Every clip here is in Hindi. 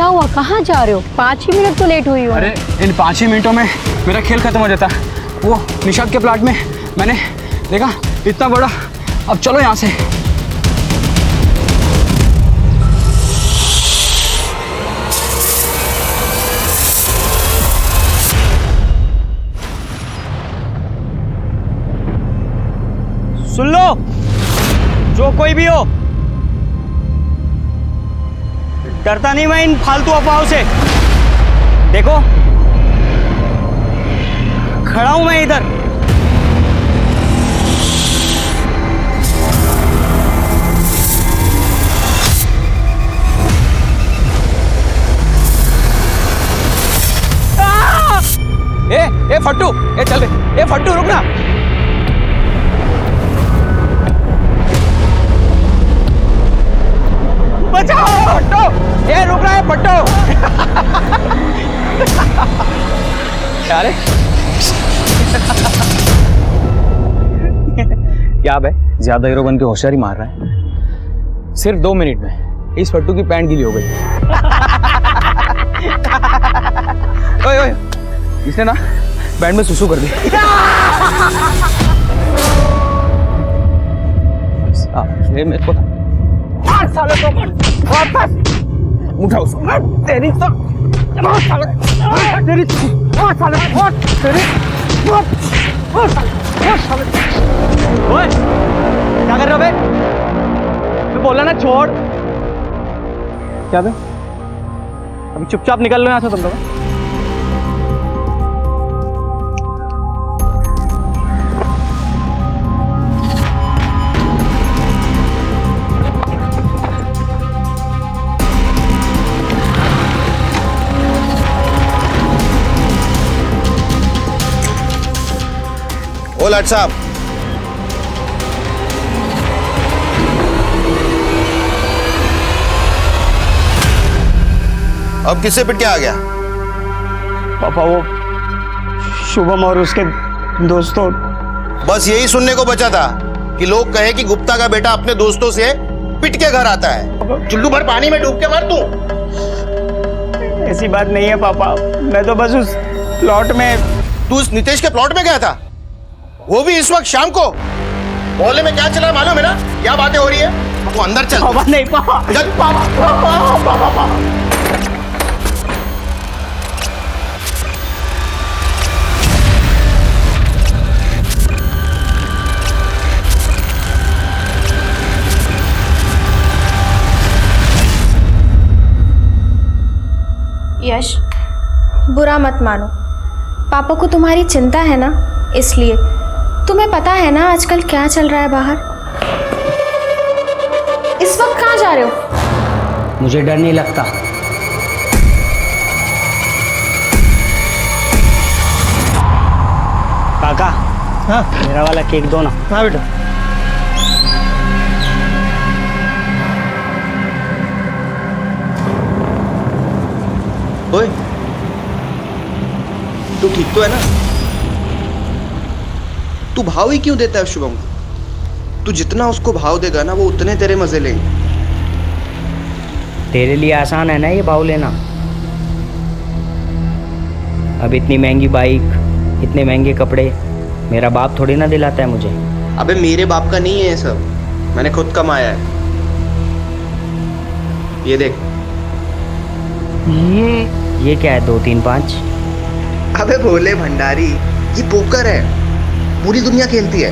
हुआ, कहाँ जा रहे हो? 5 ही मिनट तो लेट हुई हो। अरे इन 5 ही मिनटों में मेरा खेल खत्म हो जाता। वो निशाद के प्लाट में मैंने देखा इतना बड़ा। अब चलो यहाँ से। सुन लो, जो कोई भी हो, डरता नहीं मैं इन फालतू अफवाहों से। देखो, खड़ा हूं मैं इधर। ए फट्टू, ए चल रे, ए फट्टू रुक ना। बचाओ फट्टू, ए रुक रहा है फट्टू। क्या रे? क्या बे, ज्यादा हीरो बन के होशियारी मार रहा है? सिर्फ 2 मिनट में इस फट्टू की पैंट गीली हो गई। ओए ओए, इसने ना बैंड में सुसु कर दी। ये मेरे को साले को वापस उठाओ। तेरी तो साले, तेरी साले, तेरी साले। ओए, क्या कर रहे हो बे? मैं बोला ना छोड़। क्या बे? अभी चुपचाप निकल लो यहाँ से तुम लोग। ओ लाट साहब, अब किससे पिट के आ गया? पापा, वो शुभम और उसके दोस्तों। बस यही सुनने को बचा था कि लोग कहे कि गुप्ता का बेटा अपने दोस्तों से पिट के घर आता है। चुल्लू भर पानी में डूब के मर तू। ऐसी बात नहीं है पापा, मैं तो बस उस प्लॉट में। तू उस नितेश के प्लॉट में गया था, वो भी इस वक्त शाम को? मोहल्ले में क्या चला मालूम है ना? क्या बातें हो रही है? तू अंदर चल। पापा नहीं, पापा चल पापा, पापा, पापा, पापा। यश, बुरा मत मानो, पापा को तुम्हारी चिंता है ना, इसलिए। तुम्हें पता है ना आजकल क्या चल रहा है बाहर? इस वक्त कहाँ जा रहे हो? मुझे डर नहीं लगता। काका, हाँ मेरा वाला केक दो ना। हाँ बेटा। ओए, तू ठीक तो है ना? तू भाव ही क्यों देता है शुभम को? तू जितना उसको भाव देगा ना, वो उतने तेरे मजे लेंगे। तेरे लिए आसान है ना ये भाव लेना। अब इतनी महंगी बाइक, इतने महंगे कपड़े मेरा बाप थोड़ी ना दिलाता है मुझे। अबे मेरे बाप का नहीं है ये सब, मैंने खुद कमाया है। ये देख। ये क्या है? 2 3 5? अबे भोले भंडारी, ये पोकर है, पूरी दुनिया खेलती है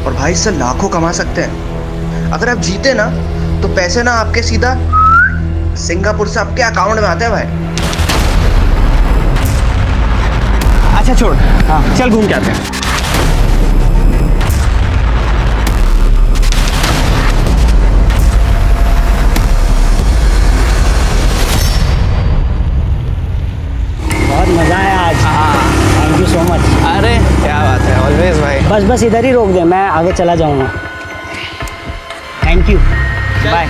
और भाई इससे लाखों कमा सकते हैं। अगर आप जीते ना तो पैसे ना आपके सीधा सिंगापुर से आपके अकाउंट में आते हैं भाई। अच्छा छोड़, हाँ चल घूम के आते हैं। बहुत मजा आया आज। Thank you so much. अरे क्या बात है, ऑलवेज भाई। बस इधर ही रोक दे, मैं आगे चला जाऊंगा। Thank you, bye.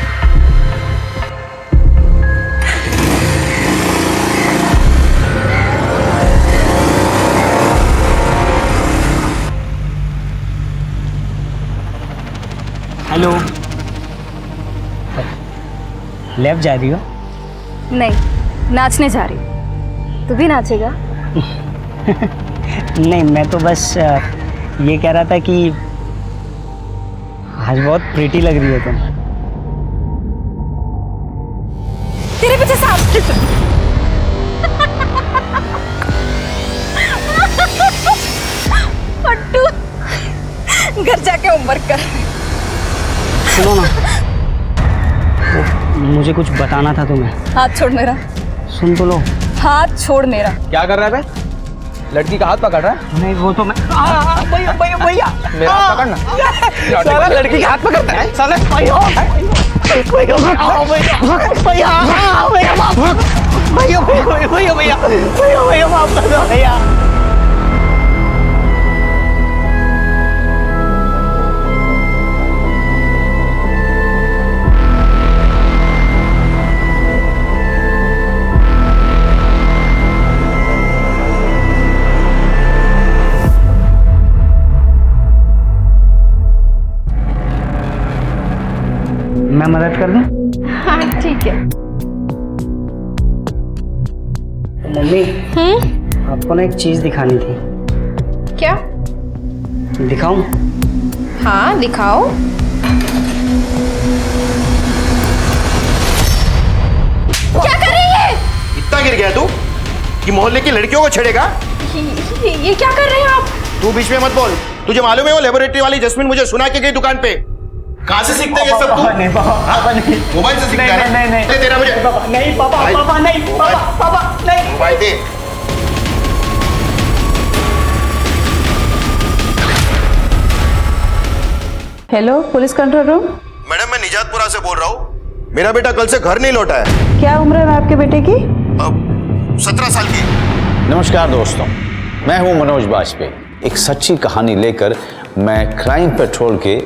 Hello, left जा रही हो? नहीं, नाचने जा रही हूँ। तू भी नाचेगा? नहीं, मैं तो बस ये कह रहा था कि आज बहुत प्रीटी लग रही है तुम। तेरे पीछे सांप। पट्टू, घर जाके होमवर्क कर। सुनो ना, मुझे कुछ बताना था तुम्हें। हाथ छोड़ मेरा। सुन तो लो। हाथ छोड़ मेरा। क्या कर रहा है बे? लड़की का हाथ पकड़ रहा है? नहीं, वो तो मैं भैया भैया भैया मेरा हाथ पकड़ना। साला लड़की का हाथ पकड़ता है? साला भैया माफ कर दो भैया। मैं मदद कर दूं? हाँ ठीक है। मम्मी, आपको ना एक चीज दिखानी थी। क्या? दिखाऊं? हाँ दिखाओ। क्या कर रही है? इतना गिर गया तू कि मोहल्ले की लड़कियों को छेड़ेगा? ये क्या कर रहे हैं आप? तू बीच में मत बोल। तुझे मालूम है वो लेबोरेटरी वाली जस्मिन मुझे सुना के गई दुकान पे। कहाँ से सीखते हैं ये सब तू? नहीं पापा नहीं। मोबाइल से सीखता है ना? नहीं दे तेरा मुझे। नहीं पापा नहीं पापा नहीं। मोबाइल दे। Hello, police control room. Madam, मैं निजातपुरा से बोल रहा हूँ। मेरा बेटा कल से घर नहीं लौटा है। क्या उम्र है आपके बेटे की? 17 साल की। नमस्कार दोस्तों, मैं हूं मनोज बाजपेयी। एक सच्ची कहानी लेकर मैं क्राइम पेट्रोल के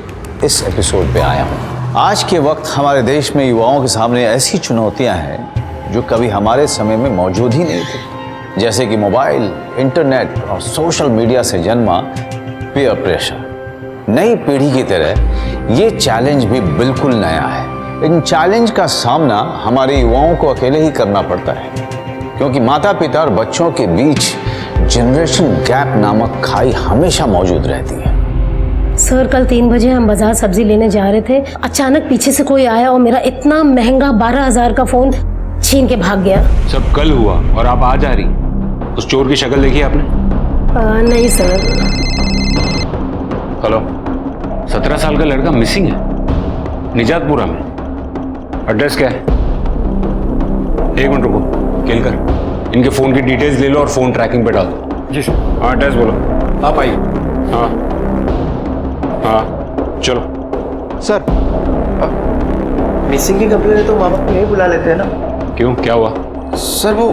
इस एपिसोड पे आया हूं। आज के वक्त हमारे देश में युवाओं के सामने ऐसी चुनौतियां हैं जो कभी हमारे समय में मौजूद ही नहीं थी, जैसे कि मोबाइल, इंटरनेट और सोशल मीडिया से जन्मा पीयर प्रेशर। नई पीढ़ी की तरह ये चैलेंज भी बिल्कुल नया है। इन चैलेंज का सामना हमारे युवाओं को अकेले ही करना पड़ता है, क्योंकि माता पिता और बच्चों के बीच जनरेशन गैप नामक खाई हमेशा मौजूद रहती है। सर, कल 3 बजे हम बाजार सब्जी लेने जा रहे थे। अचानक पीछे से कोई आया और मेरा इतना महंगा 12,000 का फोन छीन के भाग गया। सब कल हुआ और आप आज आ रही। उस चोर की शक्ल देखी आपने? नहीं सर। हेलो, 17 साल का लड़का मिसिंग है निजातपुरा में। एड्रेस क्या है? एक मिनट रुको, केलकर इनके फोन की डिटेल्स ले लो और फोन ट्रैकिंग पे डाल दो। जी सर। हाँ, एड्रेस बोलो। आप आइए। हाँ हाँ, चलो। सर, मिसिंग की कंप्लेन है तो माँ बाप को यही बुला लेते हैं ना? क्यों, क्या हुआ? सर, वो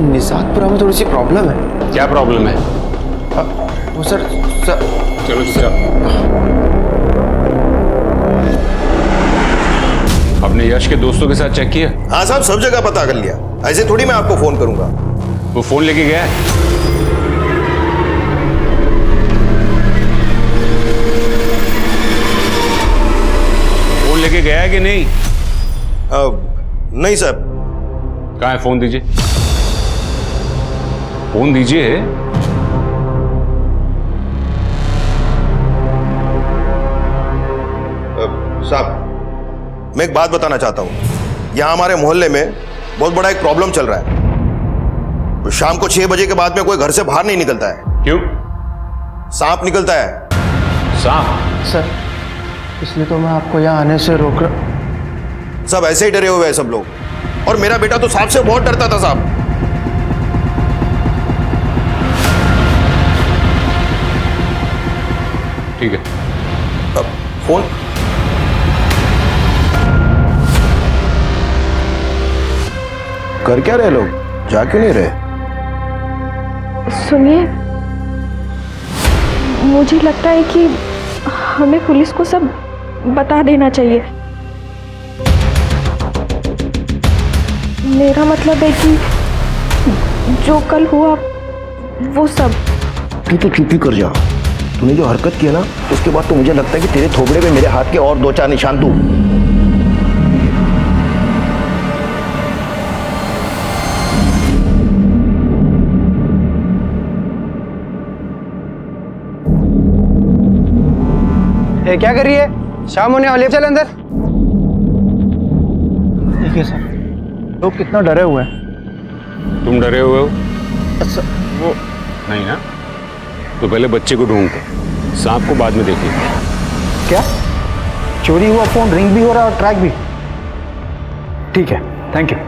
निजातपुरा में थोड़ी सी प्रॉब्लम है। क्या प्रॉब्लम है? वो सर चलो आपने यश के दोस्तों के साथ चेक किया? हाँ साहब, सब जगह पता कर लिया। ऐसे थोड़ी मैं आपको फोन करूंगा। वो फोन लेके गया है? फोन लेके गया है कि नहीं? नहीं सर। कहाँ है? फोन दीजिए, फोन दीजिए। साहब, मैं एक बात बताना चाहता हूँ। यहाँ हमारे मोहल्ले में बहुत बड़ा एक प्रॉब्लम चल रहा है। तो शाम को 6 बजे के बाद में कोई घर से बाहर नहीं निकलता है। क्यों? सांप निकलता है। सांप? सर, इसलिए तो मैं आपको यहाँ आने से रोक रहा। सब ऐसे ही डरे हुए हैं सब लोग। और मेरा बेटा तो सांप से बहुत डरता था साहब। ठीक है। अब फोन कर क्या रहे लोग? जा क्यों नहीं रहे? सुनिए, मुझे लगता है कि हमें पुलिस को सब बता देना चाहिए। मेरा मतलब है कि जो कल हुआ वो सब। तू तो चुप ही कर जा। तूने जो हरकत किया ना, उसके बाद तो मुझे लगता है कि तेरे थोबड़े पे मेरे हाथ के और 2-4 निशान तू। क्या कर रही है? शाम होने वाली है, चल अंदर। देखिए सर, लोग कितना डरे हुए हैं। तुम डरे हुए हो? अच्छा, वो नहीं ना, तो पहले बच्चे को ढूंढते, सांप को बाद में देखिए। क्या चोरी हुआ फोन रिंग भी हो रहा है और ट्रैक भी? ठीक है, थैंक यू।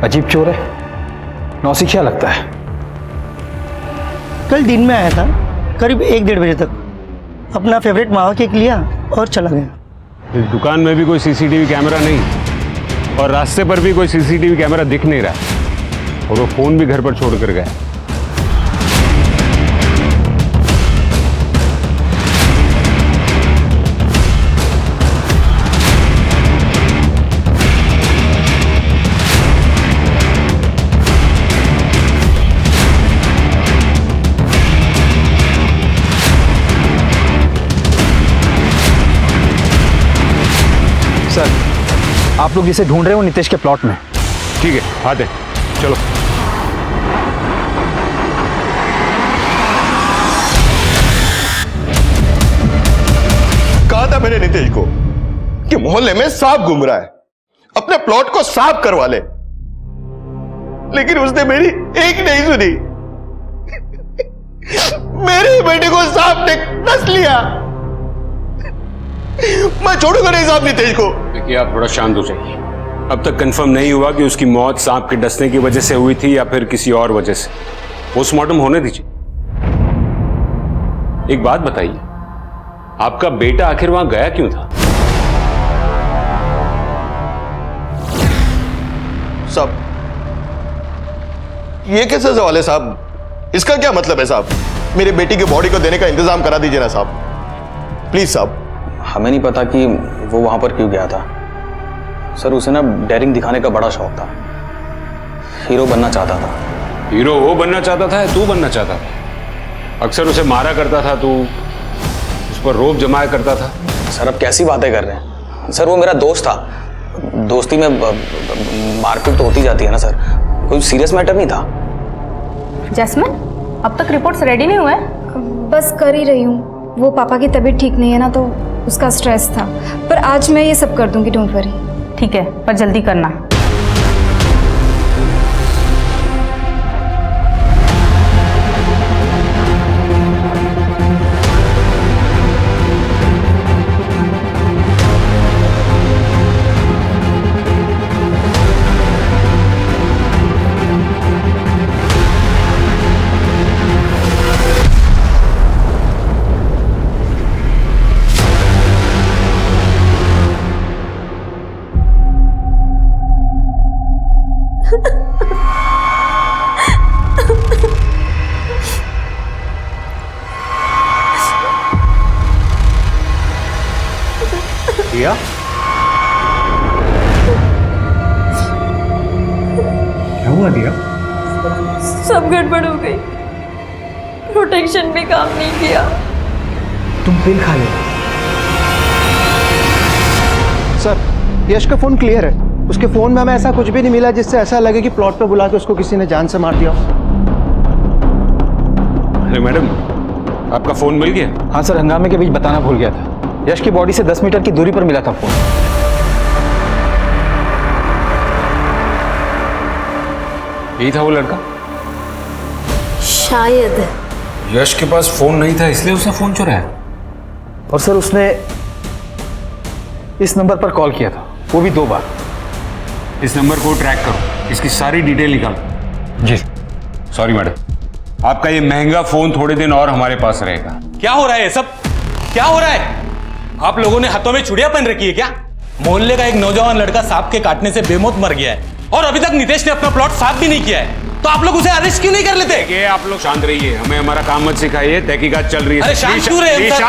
अजीब चोर है, नौसिखिया लगता है। कल दिन में आया था करीब 1-1:30 बजे तक, अपना फेवरेट मावा केक लिया और चला गया। इस दुकान में भी कोई सीसीटीवी कैमरा नहीं और रास्ते पर भी कोई सीसीटीवी कैमरा दिख नहीं रहा और वो फोन भी घर पर छोड़ कर गया। सर, आप लोग जिसे ढूंढ रहे हो नितेश के प्लॉट में। ठीक है, आते चलो। कहा था मैंने नितेश को कि मोहल्ले में सांप घूम रहा है, अपने प्लॉट को साफ करवा ले, लेकिन उसने मेरी एक नहीं सुनी। मेरे बेटे को सांप ने डस लिया। मैं छोड़ूंगा नहीं साहब नितेश को। देखिए, आप थोड़ा शांत हो जाइए। अब तक कंफर्म नहीं हुआ कि उसकी मौत सांप के डसने की वजह से हुई थी या फिर किसी और वजह से। पोस्टमार्टम होने दीजिए। एक बात बताइए, आपका बेटा आखिर वहां गया क्यों था? साहब, ये कैसे सवाल है साहब? इसका क्या मतलब है साहब? मेरे बेटी की बॉडी को देने का इंतजाम करा दीजिए ना साहब, प्लीज साहब। हमें नहीं पता कि वो वहां पर क्यों गया था सर। उसे ना डेयरिंग दिखाने का बड़ा शौक था, हीरो बनना चाहता था। हीरो वो बनना चाहता था या तू बनना चाहता था? अक्सर उसे मारा करता था तू, उस पर रोब जमाया करता था। सर, अब कैसी बातें कर रहे हैं सर? वो मेरा दोस्त था, दोस्ती में मारपीट तो होती जाती है ना सर, कोई सीरियस मैटर नहीं था। जैस्मिन, अब तक रिपोर्ट्स रेडी नहीं हुए? बस कर ही रही हूँ। वो पापा की तबीयत ठीक नहीं है ना, तो उसका स्ट्रेस था, पर आज मैं ये सब कर दूंगी, डोंट वरी। ठीक है, पर जल्दी करना। दिया, क्या हुआ दिया? सब गड़बड़ हो गई, प्रोटेक्शन भी काम नहीं किया। तुम पिल खा ले। सर, यश का फोन क्लियर है, उसके फोन में हमें ऐसा कुछ भी नहीं मिला जिससे ऐसा लगे कि प्लॉट पे बुला के उसको किसी ने जान से मार दिया। अरे मैडम, आपका फोन मिल गया? हाँ सर, हंगामे के बीच बताना भूल गया था। यश की बॉडी से 10 मीटर की दूरी पर मिला था फोन। यही था वो लड़का? शायद। यश के पास फोन नहीं था इसलिए उसने फोन चुराया। और सर, उसने इस नंबर पर कॉल किया था, वो भी 2 बार। इस नंबर को ट्रैक करो, इसकी सारी डिटेल निकालो। जी। सॉरी मैडम, आपका ये महंगा फोन थोड़े दिन और हमारे पास रहेगा। क्या हो रहा है ये सब? क्या हो रहा है? आप लोगों ने हाथों में चूड़ियां पहन रखी है क्या? मोहल्ले का एक नौजवान लड़का सांप के काटने से बेमौत मर गया है और अभी तक नितेश ने अपना प्लॉट साफ भी नहीं किया है, तो आप लोग उसे अरेस्ट क्यों नहीं कर लेते? ये आप लोग शांत रहिए, हमें हमारा काम मत सिखाइए, तहकीकात चल रही है। अरे शांत क्यों रहे हम, सर?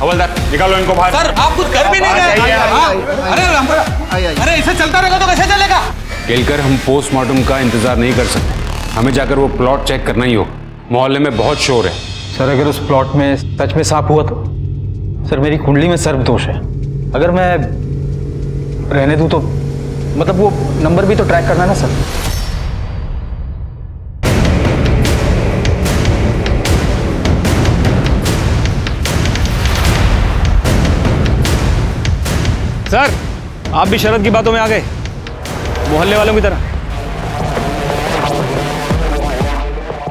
हवलदार, निकालो इनको बाहर। सर, आप कुछ कर भी नहीं रहे। अरे इसे चलता रहेगा तो कैसे चलेगा? केलकर, हम पोस्टमार्टम का इंतजार नहीं कर सकते, हमें जाकर वो प्लॉट चेक करना ही होगा। मोहल्ले में बहुत शोर है। सर, अगर उस प्लॉट में सच में सांप हुआ तो सर मेरी कुंडली में सर्प दोष है। अगर मैं रहने दूं तो मतलब वो नंबर भी तो ट्रैक करना है ना सर। सर, आप भी शरद की बातों में आ गए, मोहल्ले वालों की तरह।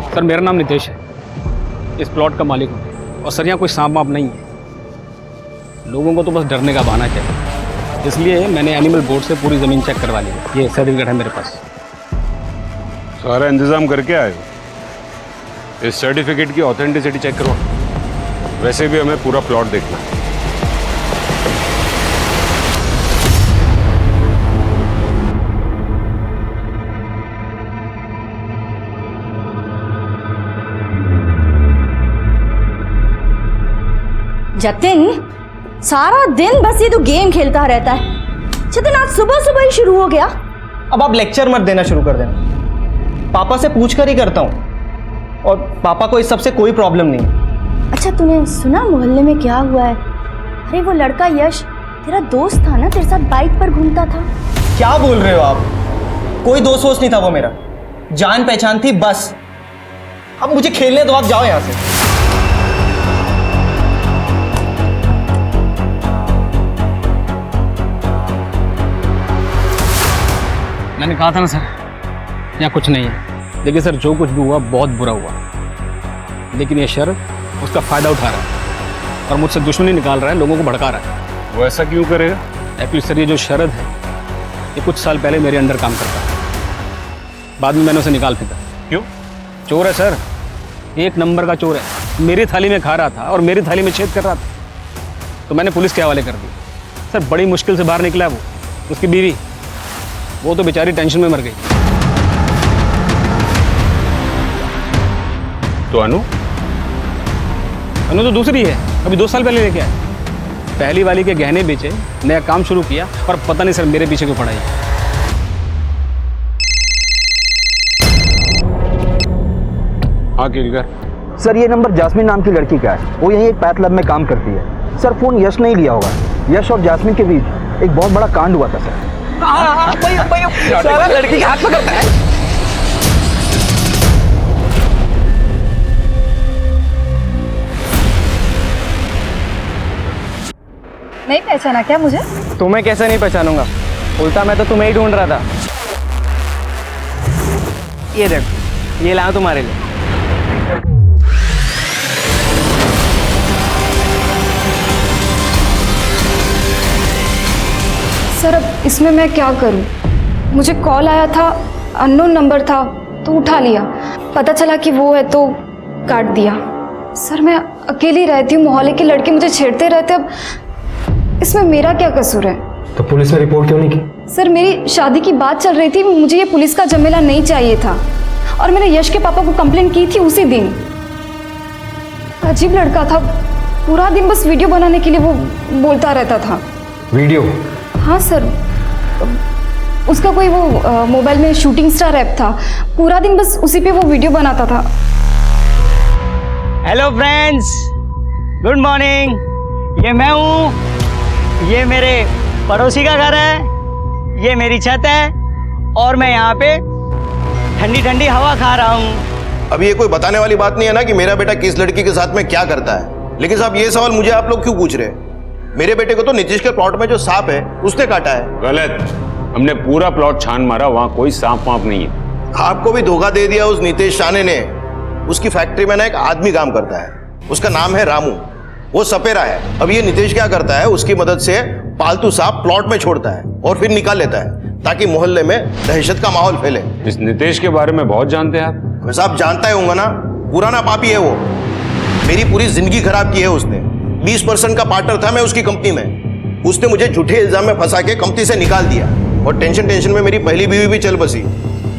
सर, मेरा नाम नितेश है, इस प्लॉट का मालिक हूँ। और सर, यहाँ कोई सांप वाप नहीं है। लोगों को तो बस डरने का बहाना चाहिए, इसलिए मैंने एनिमल बोर्ड से पूरी ज़मीन चेक करवा ली है। ये सर्टिफिकेट है मेरे पास। सारा इंतजाम करके आए हो। इस सर्टिफिकेट की ऑथेंटिसिटी चेक करो। वैसे भी हमें पूरा प्लॉट देखना है। जतिन, सारा दिन बस ये तो गेम खेलता रहता है। जतिन, आज सुबह सुबह ही शुरू हो गया। अब आप लेक्चर मत देना शुरू कर देना। पापा से पूछ कर ही करता हूँ, और पापा को इस सब से कोई प्रॉब्लम नहीं है। अच्छा, तूने सुना मोहल्ले में क्या हुआ है? अरे वो लड़का यश तेरा दोस्त था ना, तेरे साथ बाइक पर घूमता था। क्या बोल रहे हो आप? कोई दोस्त वोस्त नहीं था वो मेरा, जान पहचान थी बस। अब मुझे खेलने दो, आप जाओ यहाँ से। मैंने कहा था ना सर, यहाँ कुछ नहीं है। देखिए सर, जो कुछ भी हुआ बहुत बुरा हुआ, लेकिन ये शरद उसका फ़ायदा उठा रहा है और मुझसे दुश्मनी निकाल रहा है, लोगों को भड़का रहा है। वो ऐसा क्यों करेगा? एक्चुअली सर, ये जो शरद है, ये कुछ साल पहले मेरे अंडर काम करता था। बाद में मैंने उसे निकाल फेंका। क्यों? चोर है सर, एक नंबर का चोर है। मेरी थाली में खा रहा था और मेरी थाली में छेद कर रहा था, तो मैंने पुलिस के हवाले कर दिया। सर, बड़ी मुश्किल से बाहर निकला वो, उसकी बीवी, वो तो बेचारी टेंशन में मर गई। तो अनु तो दूसरी है, अभी 2 साल पहले लेके आए। पहली वाली के गहने बेचे, नया काम शुरू किया, और पता नहीं सर मेरे पीछे क्यों पड़ा है। हाँ केलकर। सर, ये नंबर जास्मिन नाम की लड़की का है। वो यहीं एक पैथ लैब में काम करती है। सर, फोन यश नहीं लिया होगा। यश और जास्मिन के बीच एक बहुत बड़ा कांड हुआ था सर। सारा लड़की के हाथ पकड़ता है। नहीं पहचाना क्या मुझे? तुम्हें कैसे नहीं पहचानूंगा? उल्टा मैं तो तुम्हें ही ढूंढ रहा था। ये देखो, ये लाऊं तुम्हारे लिए। सर, अब इसमें मैं क्या करूं? मुझे कॉल आया था, अननोन नंबर था तो उठा लिया। पता चला कि वो है तो काट दिया। सर, मैं अकेली रहती हूँ, मोहल्ले के लड़के मुझे छेड़ते रहते। अब इसमें मेरा क्या कसूर है? तो पुलिस में रिपोर्ट क्यों नहीं की? सर, मेरी शादी की बात चल रही थी, मुझे ये पुलिस का झमेला नहीं चाहिए था, और मैंने यश के पापा को कंप्लेंट की थी उसी दिन। अजीब लड़का था, पूरा दिन बस वीडियो बनाने के लिए वो बोलता रहता था। वीडियो? हाँ सर, उसका कोई वो मोबाइल में शूटिंग स्टार ऐप था, पूरा दिन बस उसी पे वो वीडियो बनाता था। Hello friends, good morning. ये मैं हूँ, ये मेरे पड़ोसी का घर है, ये मेरी छत है, और मैं यहाँ पे ठंडी ठंडी हवा खा रहा हूँ। अब ये कोई बताने वाली बात नहीं है ना कि मेरा बेटा किस लड़की के साथ में क्या करता है। लेकिन साहब, ये सवाल मुझे आप लोग क्यों पूछ रहे हैं? मेरे बेटे को तो नीतीश के प्लॉट में जो सांप है उसने काटा है। गलत। हमने पूरा प्लॉट छान मारा, वहां कोई सांप वाप नहीं है। आपको भी धोखा दे दिया उस नीतीश शाने ने। उसकी फैक्ट्री में ना एक आदमी काम करता है, उसका नाम है रामू, वो सपेरा है। अब ये नीतीश क्या करता है, उसकी मदद से पालतू सांप प्लॉट में छोड़ता है और फिर निकाल लेता है, ताकि मोहल्ले में दहशत का माहौल फैले। इस नीतीश के बारे में बहुत जानते हैं आप? वैसे आप जानता ही होगा ना, पुराना पापी है वो। मेरी पूरी जिंदगी खराब की है उसने। 20% का पार्टनर था मैं उसकी कंपनी में। उसने मुझे झूठे इल्जाम में फंसा के कंपनी से निकाल दिया, और टेंशन में मेरी पहली बीवी भी चल बसी।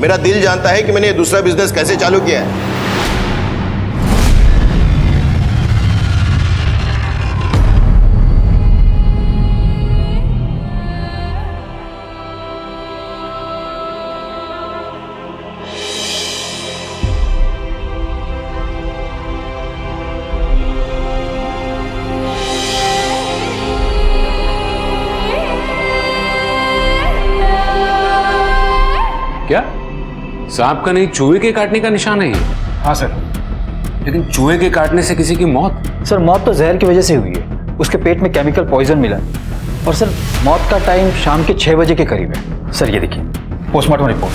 मेरा दिल जानता है कि मैंने ये दूसरा बिजनेस कैसे चालू किया है। क्या सांप का नहीं, चूहे के काटने का निशान है ये? हाँ सर। लेकिन चूहे के काटने से किसी की मौत? सर, मौत तो जहर की वजह से हुई है। उसके पेट में केमिकल पॉइजन मिला। और सर मौत का टाइम शाम के 6 बजे के करीब है। सर ये देखिए पोस्टमार्टम रिपोर्ट।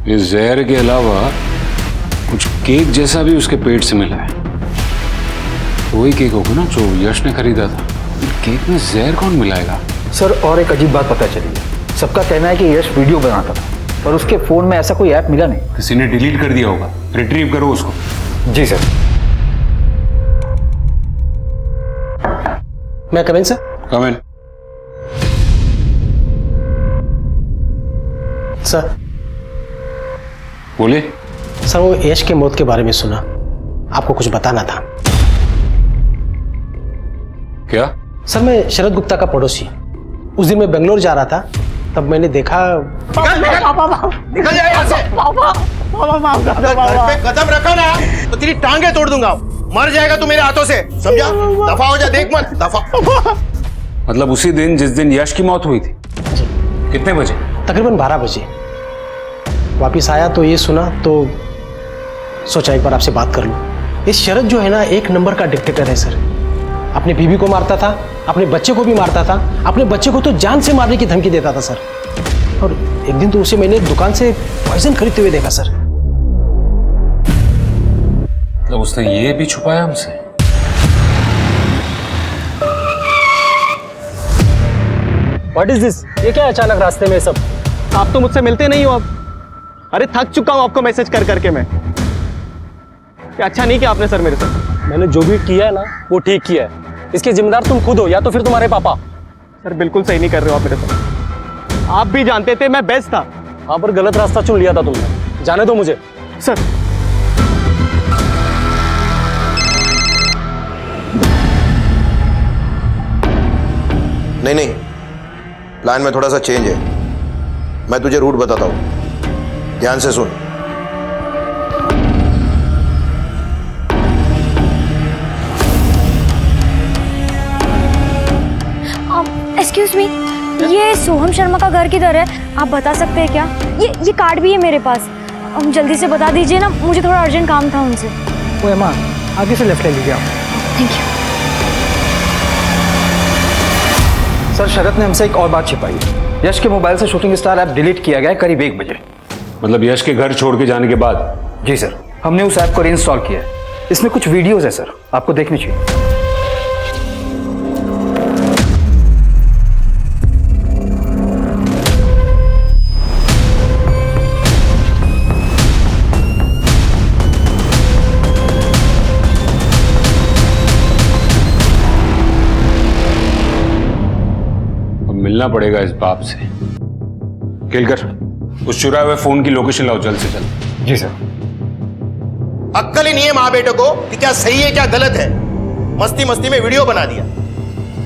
इस जहर के अलावा कुछ केक जैसा भी उसके पेट से मिला है। वही केक होगा ना जो यश ने खरीदा था। केक में जहर कौन मिलाएगा? सर और एक अजीब बात पता चली है। सबका कहना है कि यश वीडियो बनाता था पर उसके फोन में ऐसा कोई ऐप मिला नहीं। किसी ने डिलीट कर दिया होगा। रिट्रीव करो उसको। जी सर। मैं कम इन सर? कम इन। सर बोले। सर वो यश के मौत के बारे में सुना, आपको कुछ बताना था। क्या? सर मैं शरद गुप्ता का पड़ोसी। उस दिन मैं बेंगलोर जा रहा था, तब मैंने देखा। निकल जाए यहाँ से। अगर घर पे कदम रखा ना तो तेरी टांगे तोड़ दूंगा। मर जाएगा तू मेरे हाथों से, समझा? दफा हो जा, देख मत, दफा। मतलब उसी दिन जिस दिन यश की मौत हुई थी? कितने बजे? तकरीबन 12 बजे। वापिस आया तो ये सुना तो सोचा एक बार आपसे बात कर लूं। ये शरद जो है ना, एक नंबर का डिक्टेटर है सर। अपनी बीवी को मारता था, अपने बच्चे को भी मारता था। अपने बच्चे को तो जान से मारने की धमकी देता था सर। और एक दिन तो उसे मैंने दुकान से पॉइजन खरीदते हुए देखा सर। मतलब उसने ये भी छुपाया हमसे? What is this? ये क्या अचानक रास्ते में सब? आप तो मुझसे मिलते नहीं हो अब। अरे थक चुका हूं आपको मैसेज कर करके मैं। अच्छा नहीं किया आपने सर मेरे साथ। मैंने जो भी किया है ना वो ठीक किया है। इसके जिम्मेदार तुम खुद हो या तो फिर तुम्हारे पापा। सर बिल्कुल सही नहीं कर रहे हो आप मेरे साथ। आप भी जानते थे मैं बेस्ट था। हाँ पर गलत रास्ता चुन लिया था तुमने। जाने दो मुझे सर। नहीं नहीं, प्लान में थोड़ा सा चेंज है। मैं तुझे रूट बताता हूं, ध्यान से सुन। एक्सक्यूज मी, ये सोहम शर्मा का घर किधर है? आप बता सकते हैं क्या? ये कार्ड भी है मेरे पास। जल्दी से बता दीजिए ना, मुझे थोड़ा अर्जेंट काम था उनसे। वो एमा आगे से लेफ्ट ले लीजिए आप। Thank you. सर शरद ने हमसे एक और बात छिपाई है। यश के मोबाइल से शूटिंग स्टार ऐप डिलीट किया गया है करीब 1 बजे। मतलब यश के घर छोड़ के जाने के बाद? जी सर, हमने उस ऐप को रीइंस्टॉल किया है। इसमें कुछ वीडियोस है सर, आपको देखनी चाहिए। मिलना पड़ेगा इस बाप से। केलकर उस चुराए हुए फोन की लोकेशन लाओ जल्द से जल्द। जी सर। अक्कल ही नहीं है माँ बेटे को कि क्या सही है क्या गलत है। मस्ती मस्ती में वीडियो बना दिया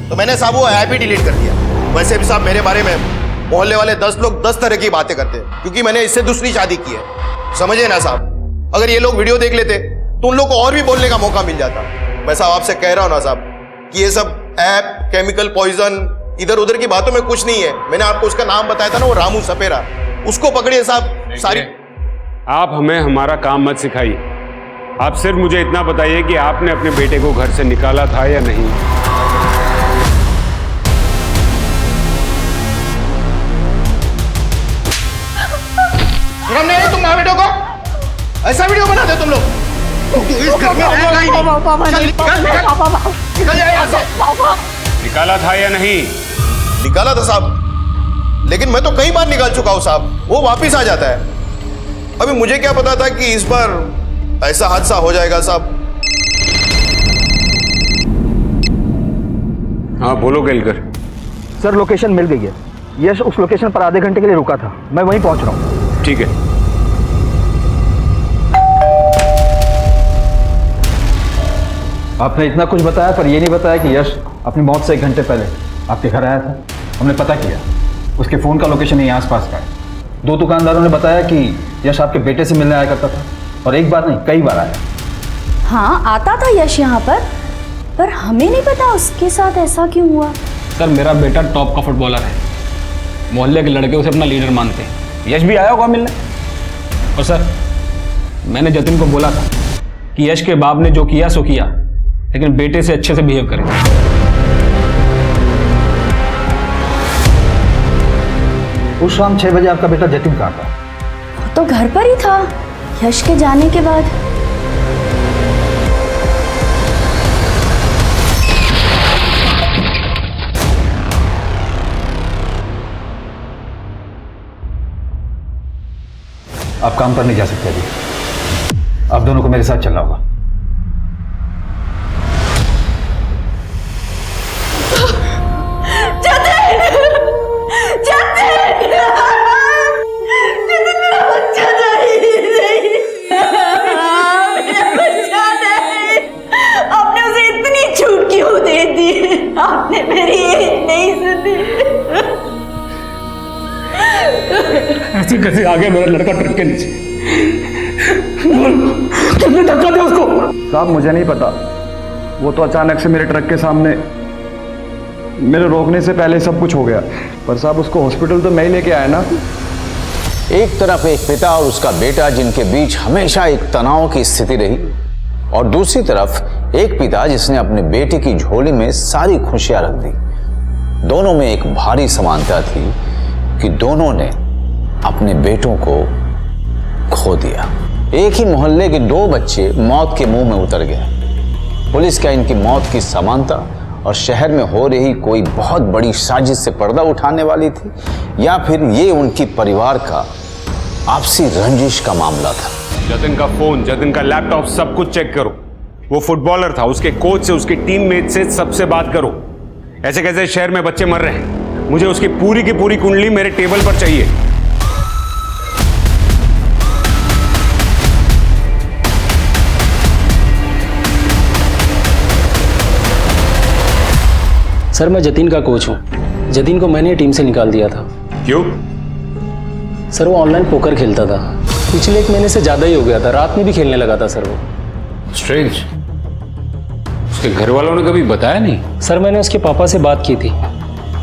तो मैंने साहब वो ऐप ही डिलीट कर दिया। वैसे भी साहब मेरे बारे में मोहल्ले वाले 10 लोग 10 तरह की बातें करते हैं क्योंकि मैंने इससे दूसरी शादी की है। समझे ना साहब, अगर ये लोग वीडियो देख लेते तो उन लोग को और भी बोलने का मौका मिल जाता। मैं साहब आपसे कह रहा हूं ना साहब कि ये सब ऐप, केमिकल पॉइजन, इधर उधर की बातों में कुछ नहीं है। मैंने आपको उसका नाम बताया था ना, वो रामू सपेरा, उसको पकड़िए साहब। सारी आप हमें हमारा काम मत सिखाइए। आप सिर्फ मुझे इतना बताइए कि आपने अपने बेटे को घर से निकाला था या नहीं। शर्म नहीं तुम माँ बेटों को? ऐसा वीडियो बनाते तुम लोग? तू इस घर में रहेगा ही नहीं। चल निकल जाए यहाँ से। निकाला था या नहीं? निकाला था साहब, लेकिन मैं तो कई बार निकाल चुका हूं साहब। वो वापिस आ जाता है। अभी मुझे क्या पता था कि इस बार ऐसा हादसा हो जाएगा साहब। हाँ बोलो केलकर। सर लोकेशन मिल गई है। यश उस लोकेशन पर आधे घंटे के लिए रुका था, मैं वहीं पहुंच रहा हूँ। ठीक है। आपने इतना कुछ बताया पर यह नहीं बताया कि यश अपनी मौत से 1 घंटे पहले आपके घर आया था। हमने पता किया, उसके फ़ोन का लोकेशन यहीं आसपास का है। 2 दुकानदारों ने बताया कि यश आपके बेटे से मिलने आया करता था और एक बार नहीं कई बार आया। हाँ आता था यश यहाँ पर हमें नहीं पता उसके साथ ऐसा क्यों हुआ। सर मेरा बेटा टॉप का फुटबॉलर है, मोहल्ले के लड़के उसे अपना लीडर मानते हैं। यश भी आया होगा मिलने। और सर मैंने जतिन को बोला था कि यश के बाप ने जो किया सो किया, लेकिन बेटे से अच्छे से बिहेव करें। उस शाम 6 बजे आपका बेटा जतिन कहाँ था? वो तो घर पर ही था यश के जाने के बाद। आप काम पर नहीं जा सकते अभी, आप दोनों को मेरे साथ चलना होगा। आपने उसे इतनी छूट क्यों दे दी? आपने मेरी एक नहीं सुनी। ऐसे कैसे आ गया मेरा लड़का ट्रक के नीचे? कितने धक्का दिया उसको? साहब मुझे नहीं पता, वो तो अचानक से मेरे ट्रक के सामने मेरे रोकने से पहले सब कुछ हो गया। पर साहब उसको हॉस्पिटल तो मैं ही लेके आया ना। एक तरफ एक पिता और उसका बेटा जिनके बीच हमेशा एक तनाव की स्थिति रही, और दूसरी तरफ एक पिता जिसने अपने बेटे की झोली में सारी खुशियां रख दी। दोनों में एक भारी समानता थी कि दोनों ने अपने बेटों को खो दिया। एक ही मोहल्ले के 2 बच्चे मौत के मुंह में उतर गए। पुलिस क्या इनकी मौत की समानता और शहर में हो रही कोई बहुत बड़ी साजिश से पर्दा उठाने वाली थी, या फिर ये उनकी परिवार का आपसी रंजिश का मामला था? जतिन का फोन, जतिन का लैपटॉप, सब कुछ चेक करो। वो फुटबॉलर था, उसके कोच से, उसके टीममेट से, सबसे बात करो। ऐसे कैसे शहर में बच्चे मर रहे हैं? मुझे उसकी पूरी की पूरी कुंडली मेरे टेबल पर चाहिए। सर मैं जतिन का कोच हूँ। जतिन को मैंने टीम से निकाल दिया था। क्यों? सर वो ऑनलाइन पोकर खेलता था, पिछले 1 महीने से ज़्यादा ही हो गया था। रात में भी खेलने लगा था सर वो। स्ट्रेंज। उसके घर वालों ने कभी बताया नहीं? सर मैंने उसके पापा से बात की थी।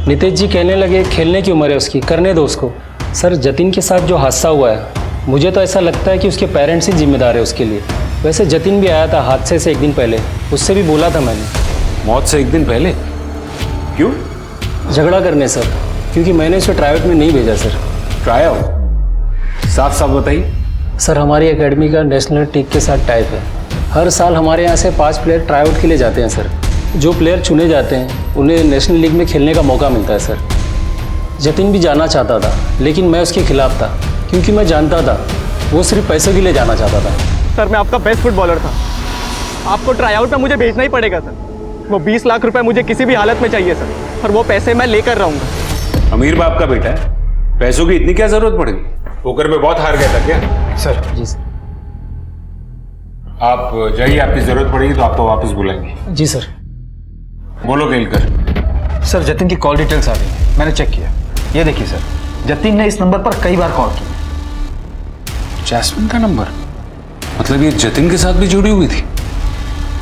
नितेश जी कहने लगे खेलने की उम्र है उसकी, करने दो उसको। सर जतिन के साथ जो हादसा हुआ है, मुझे तो ऐसा लगता है कि उसके पेरेंट्स ही जिम्मेदार है उसके लिए। वैसे जतिन भी आया था हादसे से 1 दिन पहले, उससे भी बोला था मैंने। मौत से 1 दिन पहले? क्यों? झगड़ा करने सर, क्योंकि मैंने उसे ट्राई आउट में नहीं भेजा सर। Try out? साफ साफ बताइए। सर हमारी एकेडमी का नेशनल टीम के साथ टाइप है। हर साल हमारे यहाँ से 5 प्लेयर ट्राई आउट के लिए जाते हैं सर। जो प्लेयर चुने जाते हैं उन्हें नेशनल लीग में खेलने का मौका मिलता है सर। जतिन भी जाना चाहता था, लेकिन मैं उसके खिलाफ था, क्योंकि मैं जानता था वो सिर्फ पैसों के लिए जाना चाहता था। सर मैं आपका बेस्ट फुटबॉलर था, आपको ट्राई आउट में मुझे भेजना ही पड़ेगा सर। वो 20 लाख रुपए मुझे किसी भी हालत में चाहिए सर, और वो पैसे मैं लेकर रहूंगा। अमीर बाप का बेटा है, पैसों की इतनी क्या जरूरत पड़ेगी? पोकर में बहुत हार गया था क्या? सर जी सर। आप जाइए, आपकी जरूरत पड़ेगी तो आपको वापस बुलाएंगे। जी सर। बोलो केलकर। सर जतिन की कॉल डिटेल्स आ गई, मैंने चेक किया। ये देखिए सर, जतिन ने इस नंबर पर कई बार कॉल की। जैस्मिन का नंबर? मतलब ये जतिन के साथ भी जुड़ी हुई थी?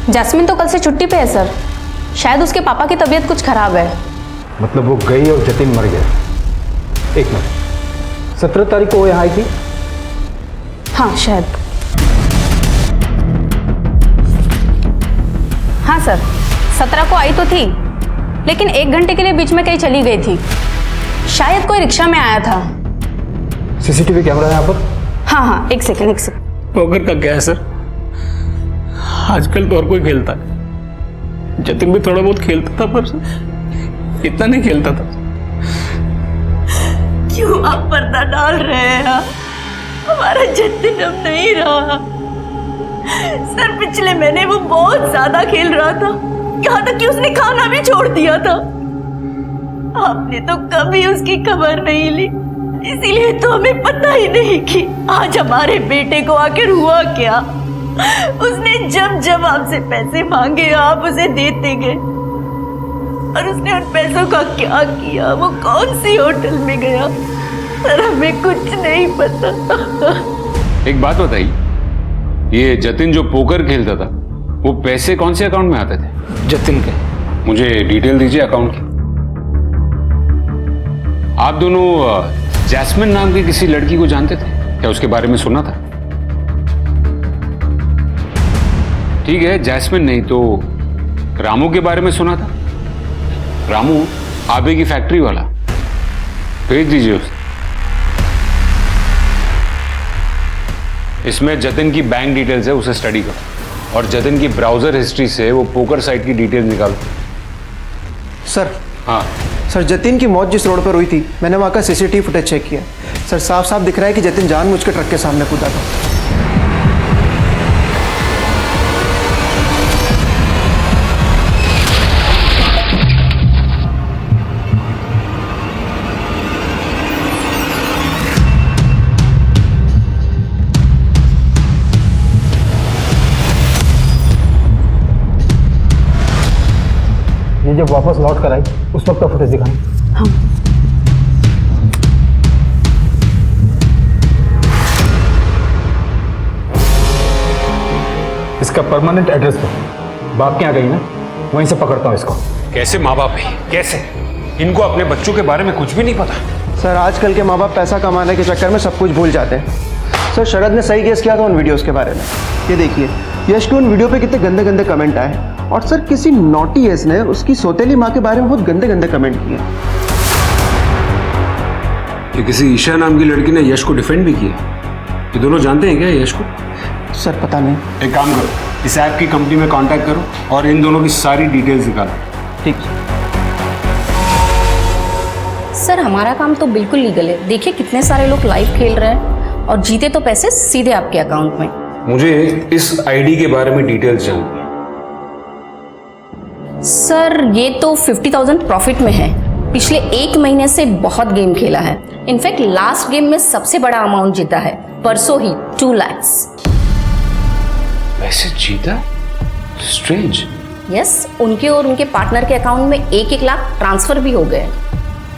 जैस्मिन तो कल से छुट्टी पे है सर, शायद उसके पापा की तबीयत कुछ खराब है। मतलब वो गई और जतिन मर गया? 1 मिनट, 17 तारीख को वो यहाँ आई थी? हाँ शायद। हाँ सर, 17 को आई तो थी, लेकिन 1 घंटे के लिए बीच में कहीं चली गई थी। शायद कोई रिक्शा में आया था। सीसीटीवी कैमरा है यहाँ पर? हाँ हाँ, एक सेकंड। पोकर का क्या है सर? आजकल तो और कोई खेलता है। जतिन भी थोड़ा बहुत खेलता था, पर इतना नहीं खेलता था। क्यों आप पर्दा डाल रहे हैं? हमारा जतिन अब नहीं रहा सर। पिछले महीने वो बहुत ज्यादा खेल रहा था, यहाँ तक कि उसने खाना भी छोड़ दिया था। आपने तो कभी उसकी खबर नहीं ली, इसीलिए तो हमें पता ही नहीं कि आज हमारे बेटे को आखिर हुआ क्या। उसने जब जब आपसे पैसे मांगे आप उसे देते गए, और उसने उन पैसों का क्या किया, वो कौन सी होटल में गया, सर हमें कुछ नहीं पता। एक बात बताइए, ये जतिन जो पोकर खेलता था, वो पैसे कौन से अकाउंट में आते थे? जतिन के। मुझे डिटेल दीजिए अकाउंट की। आप दोनों जैस्मिन नाम की किसी लड़की को जानते थे क्या? उसके बारे में सुना था? ठीक है, जैस्मिन नहीं तो रामू के बारे में सुना था। रामू आबे की फैक्ट्री वाला, भेज दीजिए उसे। इसमें जतिन की बैंक डिटेल्स है, उसे स्टडी करो और जतिन की ब्राउजर हिस्ट्री से वो पोकर साइट की डिटेल्स निकालो। सर। हाँ सर, जतिन की मौत जिस रोड पर हुई थी, मैंने वहाँ का सीसीटीवी फुटेज चेक किया। सर, साफ साफ दिख रहा है कि जतिन जानबूझ के ट्रक के सामने कूदा था। ये जब वापस लौट कर आई उस वक्त का फुटेज दिखाना। हाँ। इसका परमानेंट एड्रेस दो। बाप के यहाँ गई ना, वहीं से पकड़ता हूँ इसको। कैसे माँ बाप है, कैसे इनको अपने बच्चों के बारे में कुछ भी नहीं पता। सर, आजकल के माँ बाप पैसा कमाने के चक्कर में सब कुछ भूल जाते हैं। सर, शरद ने सही गेस किया था उन वीडियोस के बारे में। ये देखिए, यश के उन वीडियो पे कितने गंदे गंदे कमेंट आए। और सर, किसी नॉटी एस ने उसकी सौतेली माँ के बारे में बहुत गंदे गंदे कमेंट किए। कि किसी ईशा नाम की लड़की ने यश को डिफेंड भी किया। ये दोनों जानते हैं क्या यश को? सर, पता नहीं। एक काम करो, इस ऐप की कंपनी में कांटेक्ट करो और इन दोनों की सारी डिटेल्स निकालो। ठीक। सर, हमारा काम तो बिल्कुल लीगल है। देखिए कितने सारे लोग लाइव खेल रहे हैं और जीते तो पैसे सीधे आपके अकाउंट में। मुझे इस आईडी के बारे में डिटेल्स जाननी है। सर, ये तो 50,000 प्रॉफिट में है। पिछले 1 महीने से बहुत गेम खेला है। इनफैक्ट लास्ट गेम में सबसे बड़ा अमाउंट जीता है, परसों ही 2 लाख। वैसे जीता? स्ट्रेंज। यस, उनके और उनके पार्टनर के अकाउंट में 1-1 लाख ट्रांसफर भी हो गए।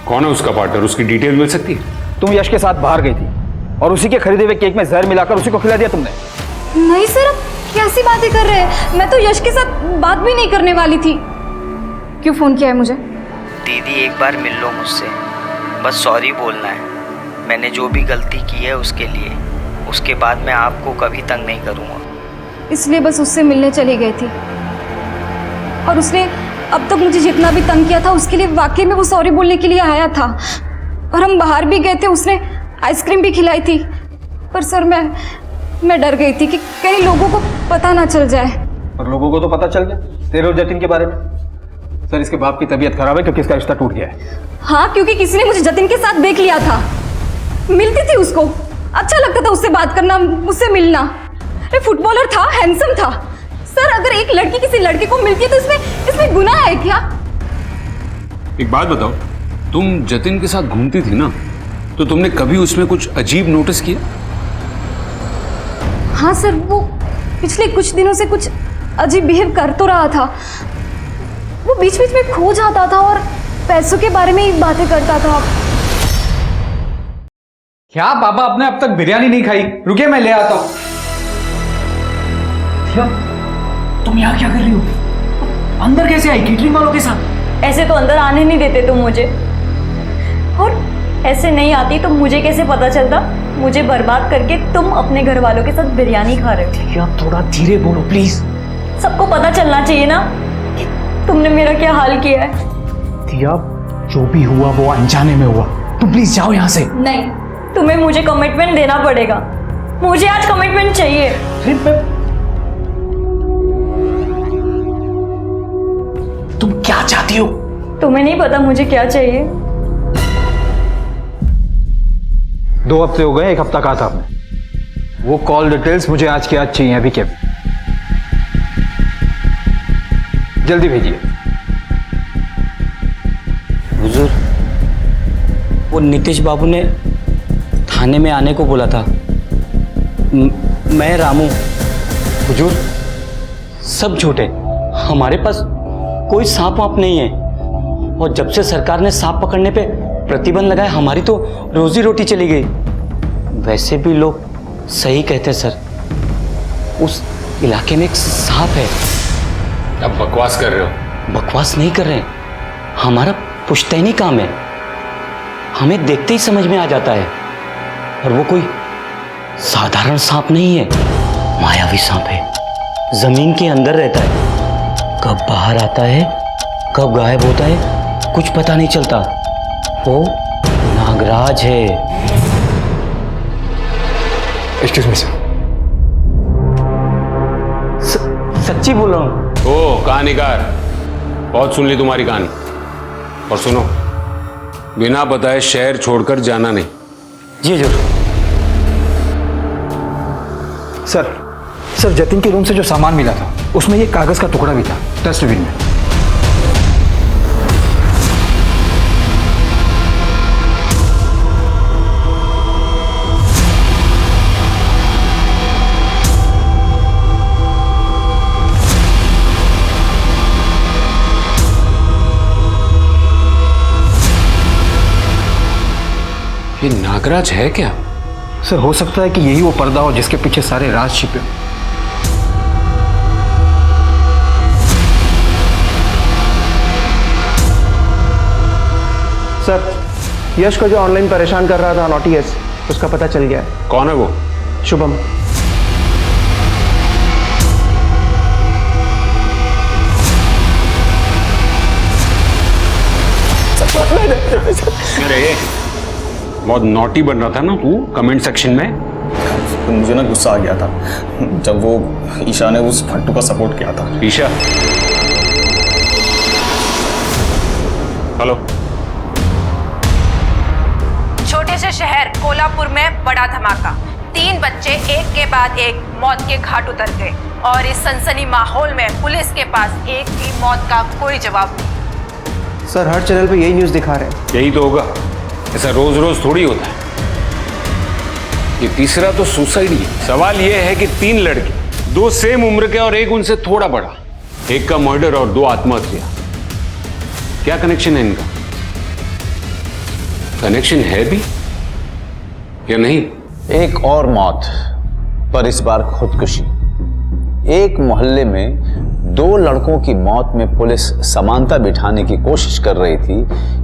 कौन है उसका पार्टनर? उसकी डिटेल मिल सकती है? तुम यश के साथ बाहर गई थी और उसी के खरीदे हुए केक में जहर मिलाकर उसी को खिला दिया तुमने। नहीं सर, आप कैसी बातें कर रहे हैं? मैं तो यश के साथ बात भी नहीं करने वाली थी। क्यों फोन किया है मुझे? दीदी, एक बार मिल लो मुझसे, बस सॉरी बोलना है। मैंने जो भी गलती की है उसके लिए। उसके बाद मैं आपको कभी तंग नहीं करूँगा। इसलिए बस उससे मिलने चली गई थी। और उसने अब तक मुझे जितना भी तंग किया था उसके लिए वाकई में वो सॉरी बोलने के लिए आया था। और हम बाहर भी गए थे, उसने आइसक्रीम भी खिलाई थी। पर सर, मैं डर गई थी कि कहीं लोगों को पता ना चल जाए। और लोगों को तो पता चल गया तेरे और जतिन के बारे में। सर, इसके बाप की तबीयत खराब है क्योंकि इसका रिश्ता टूट गया है। हाँ, क्योंकि किसी ने मुझे जतिन के साथ देख लिया था। मिलती थी उसको, अच्छा लगता था उससे बात करना, मुझसे मिलना। अरे फुटबॉलर था, हैंडसम था। सर, अगर एक लड़की किसी लड़के को मिलती है तो इसमें गुनाह है क्या? एक बात बताओ, तुम जतिन के साथ घूमती थी ना, तो तुमने कभी उसमें कुछ अजीब नोटिस किया? हाँ सर, वो पिछले कुछ दिनों से कुछ अजीब बिहेव कर तो रहा था। वो बीच बीच में खो जाता था और पैसों के बारे में ही बातें करता था। क्या पापा, आपने अब तक बिरयानी नहीं खाई? रुकिए, मैं ले आता हूं। तुम यहाँ क्या कर रही हो? अंदर कैसे आई केटरिंग वालों के साथ? ऐसे तो अंदर आने नहीं देते तुम मुझे, और ऐसे नहीं आती तो मुझे कैसे पता चलता? मुझे बर्बाद करके तुम अपने घर वालों के साथ बिरयानी खा रहे हो। क्या थोड़ा धीरे बोलो प्लीज। सबको पता चलना चाहिए ना कि तुमने मेरा क्या हाल किया है। दिया, जो भी हुआ वो अनजाने में हुआ। तुम प्लीज जाओ यहाँ से। नहीं, तुम्हें मुझे कमिटमेंट देना पड़ेगा। मुझे आज कमिटमेंट चाहिए। तुम क्या चाहती हो? तुम्हें नहीं पता मुझे क्या चाहिए? 2 हफ्ते हो गए, 1 हफ्ता कहा था आपने। वो कॉल डिटेल्स मुझे आज के आज चाहिए, अभी के अभी। जल्दी भेजिए। हुजूर, वो नीतीश बाबू ने थाने में आने को बोला था। मैं रामू। हुजूर, सब झूठे। हमारे पास कोई सांप वाप नहीं है। और जब से सरकार ने सांप पकड़ने पे प्रतिबंध लगाया, हमारी तो रोजी रोटी चली गई। वैसे भी लोग सही कहते सर, उस इलाके में एक सांप है। अब बकवास कर रहे हो? बकवास नहीं कर रहे, हमारा पुश्तैनी काम है। हमें देखते ही समझ में आ जाता है। और वो कोई साधारण सांप नहीं है, मायावी सांप है। जमीन के अंदर रहता है कब बाहर आता है, कब गायब होता है, कुछ पता नहीं चलता। वो नागराज है। Excuse me sir. सच्ची बोल रहा हूँ। ओ कहानीकार, बहुत सुन ली तुम्हारी कहानी। और सुनो, बिना बताए शहर छोड़कर जाना नहीं। जी जरूर। सर जतिन के रूम से जो सामान मिला था उसमें ये कागज का टुकड़ा भी था, डस्टबिन में। ये नागराज है क्या? सर हो सकता है कि यही वो पर्दा हो जिसके पीछे सारे राज छिपे। सर, यश को जो ऑनलाइन परेशान कर रहा था नॉटी यस, उसका पता चल गया है। कौन है वो? शुभम। अरे बहुत नॉटी बन रहा था ना तू कमेंट सेक्शन में। मुझे ना गुस्सा आ गया था जब वो ईशा ने उस फट्टू का सपोर्ट किया था। ईशा? हेलो। छोटे से शहर कोल्हापुर में बड़ा धमाका। 3 बच्चे एक के बाद एक मौत के घाट उतर गए और इस सनसनी माहौल में पुलिस के पास एक भी मौत का कोई जवाब नहीं। सर हर चैनल पे यही न्यूज़ दिखा रहे हैं। यही तो होगा, ऐसा रोज रोज थोड़ी होता है। ये तीसरा तो सुसाइड ही है। सवाल ये है कि 3 लड़के, 2 सेम उम्र के और एक उनसे थोड़ा बड़ा, एक का मर्डर और 2 आत्महत्या। क्या कनेक्शन है इनका? कनेक्शन है भी या नहीं? एक और मौत, पर इस बार खुदकुशी। एक मोहल्ले में 2 लड़कों की मौत में पुलिस समानता बिठाने की कोशिश कर रही थी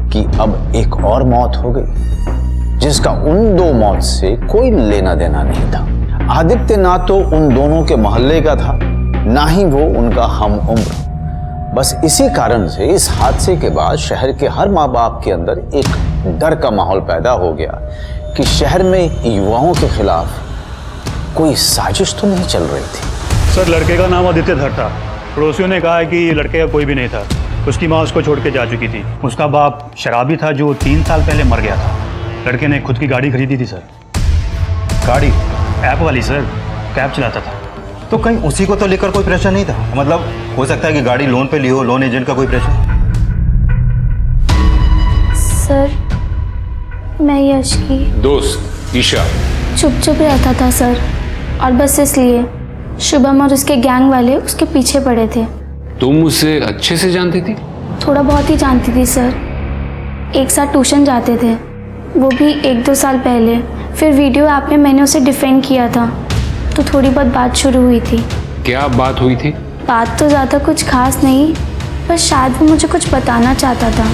कि अब एक और मौत हो गई जिसका उन 2 मौत से कोई लेना देना नहीं था। आदित्य ना तो उन दोनों के मोहल्ले का था, ना ही वो उनका हम उम्र। बस इसी कारण से इस हादसे के बाद शहर के हर माँ बाप के अंदर एक डर का माहौल पैदा हो गया कि शहर में युवाओं के खिलाफ कोई साजिश तो नहीं चल रही थी। सर लड़के का नाम आदित्य धर था। पड़ोसियों ने कहा है कि लड़के का कोई भी नहीं था। उसकी माँ उसको छोड़ के जा चुकी थी। उसका बाप शराबी था जो 3 साल पहले मर गया था। लड़के ने खुद की गाड़ी खरीदी थी सर। गाड़ी? ऐप वाली सर, कैब चलाता था। तो कहीं उसी को तो लेकर कोई प्रेशर नहीं था? मतलब हो सकता है कि गाड़ी लोन पे ली हो, लोन एजेंट का कोई प्रेशर? सर मैं यश की दोस्त ईशा। चुप रहता था सर, और बस इसलिए शुभम और उसके गैंग वाले उसके पीछे पड़े थे। तुम उसे अच्छे से जानती थी? थोड़ा बहुत ही जानती थी सर। एक साथ ट्यूशन जाते थे, वो भी 1-2 साल पहले। फिर वीडियो ऐप में मैंने उसे डिफेंड किया था, तो थोड़ी बहुत बात शुरू हुई थी। क्या बात हुई थी? बात तो ज़्यादा कुछ खास नहीं, बस शायद वो मुझे कुछ बताना चाहता था,